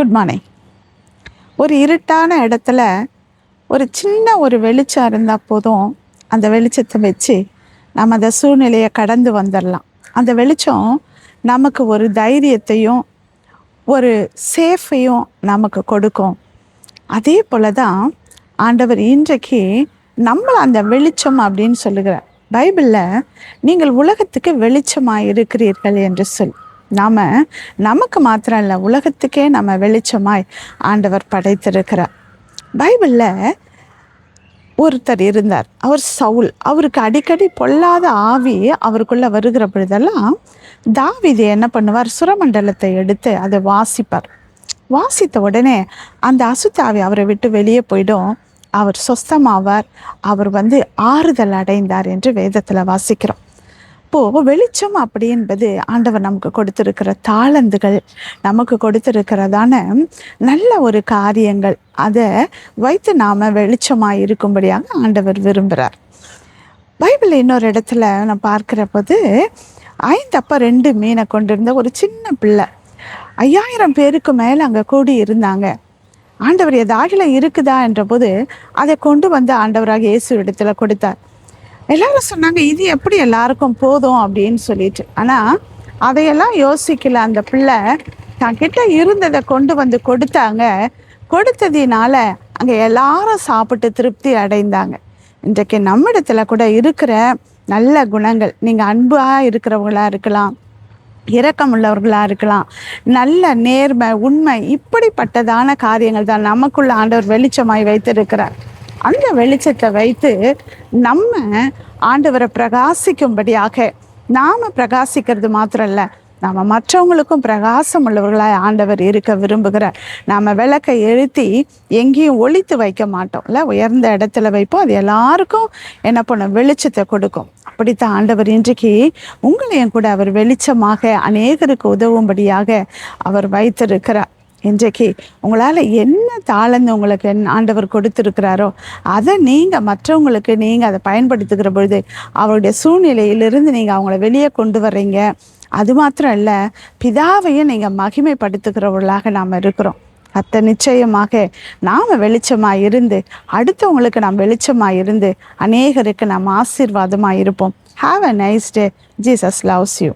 Good morning. ஒரு இருட்டான இடத்துல ஒரு சின்ன ஒரு வெளிச்சம் இருந்தால் போதும், அந்த வெளிச்சத்தை வச்சு நம்ம அந்த சூழ்நிலையை கடந்து வந்துடலாம். அந்த வெளிச்சம் நமக்கு ஒரு தைரியத்தையும் ஒரு சேஃபையும் நமக்கு கொடுக்கும். அதே போல தான் ஆண்டவர் இன்றைக்கு நம்மளை அந்த வெளிச்சம் அப்படின்னு சொல்லுகிறார். பைபிளில் நீங்கள் உலகத்துக்கு வெளிச்சமாக இருக்கிறீர்கள் என்று நாம் நமக்கு மாத்திரம் இல்லை, உலகத்துக்கே நம்ம வெளிச்சமாய் ஆண்டவர் படைத்திருக்கிறார். பைபிளில் ஒருத்தர் இருந்தார், அவர் சவுல். அவருக்கு அடிக்கடி பொல்லாத ஆவி அவருக்குள்ளே வருகிற பொழுதெல்லாம் தாவீது என்ன பண்ணுவார், சுரமண்டலத்தை எடுத்து அதை வாசிப்பார். வாசித்த உடனே அந்த அசுத்தாவி அவரை விட்டு வெளியே போயிடும். அவர் சொஸ்தமாவார். அவர் ஆறுதல் அடைந்தார் என்று வேதத்தில் வாசிக்கிறோம். இப்போது வெளிச்சம் அப்படி என்பது ஆண்டவர் நமக்கு கொடுத்திருக்கிற தாளந்துகள், நமக்கு கொடுத்திருக்கிறதான நல்ல ஒரு காரியங்கள். அதை வைத்து நாம் வெளிச்சமாக இருக்கும்படியாக ஆண்டவர் விரும்புகிறார். பைபிள் இன்னொரு இடத்துல நான் பார்க்கிற போது 5 அப்பம் 2 மீனை கொண்டிருந்த ஒரு சின்ன பிள்ளை, 5000 பேருக்கு மேலே அங்கே கூடி இருந்தாங்க. ஆண்டவர் ஏதாகில இருக்குதா என்ற போது அதை கொண்டு ஆண்டவராக இயேசு இடத்துல கொடுத்தார். எல்லாரும் சொன்னாங்க, இது எப்படி எல்லாருக்கும் போதும் அப்படின்னு சொல்லிட்டு. ஆனால் அதையெல்லாம் யோசிக்கல. அந்த பிள்ளை தன்கிட்ட இருந்ததை கொண்டு கொடுத்தாங்க. கொடுத்ததினால அங்கே எல்லாரும் சாப்பிட்டு திருப்தி அடைந்தாங்க. இன்றைக்கு நம்மிடத்துல கூட இருக்கிற நல்ல குணங்கள், நீங்கள் அன்பாக இருக்கிறவங்களாக இருக்கலாம், இரக்கம் உள்ளவர்களாக இருக்கலாம், நல்ல நேர்மை, உண்மை, இப்படிப்பட்டதான காரியங்கள் தான் நமக்குள்ள ஆண்டவர் வெளிச்சமாய் வைத்திருக்கிறார். அந்த வெளிச்சத்தை வைத்து நம்ம ஆண்டவரை பிரகாசிக்கும்படியாக நாம் பிரகாசிக்கிறது மாத்திரம் இல்லை, நாம் மற்றவங்களுக்கும் பிரகாசம் உள்ளவர்களாக ஆண்டவர் இருக்க விரும்புகிறார். நாம் விளக்கை எழுத்தி எங்கேயும் ஒளித்து வைக்க மாட்டோம்ல, உயர்ந்த இடத்துல வைப்போம். அது எல்லாருக்கும் என்ன பண்ணும், வெளிச்சத்தை கொடுக்கும். அப்படித்தான் ஆண்டவர் இன்றைக்கு உங்களையும் கூட அவர் வெளிச்சமாக அநேகருக்கு உதவும்படியாக அவர் வைத்திருக்கிறார். இன்றைக்கு உங்களால் என்ன தாளந்து உங்களுக்கு ஆண்டவர் கொடுத்துருக்கிறாரோ அதை நீங்கள் மற்றவங்களுக்கு நீங்கள் அதை பயன்படுத்துகிற பொழுது அவருடைய சூழ்நிலையிலிருந்து நீங்கள் அவங்கள வெளியே கொண்டு வர்றீங்க. அது மாத்திரம் இல்லை, பிதாவையும் நீங்கள் மகிமைப்படுத்துகிறவர்களாக நாம் இருக்கிறோம். நிச்சயமாக நாம் வெளிச்சமாக இருந்து அடுத்தவங்களுக்கு நாம் வெளிச்சமாக இருந்து அநேகருக்கு நாம் ஆசீர்வாதமாக இருப்போம். Have a nice day. Jesus loves you.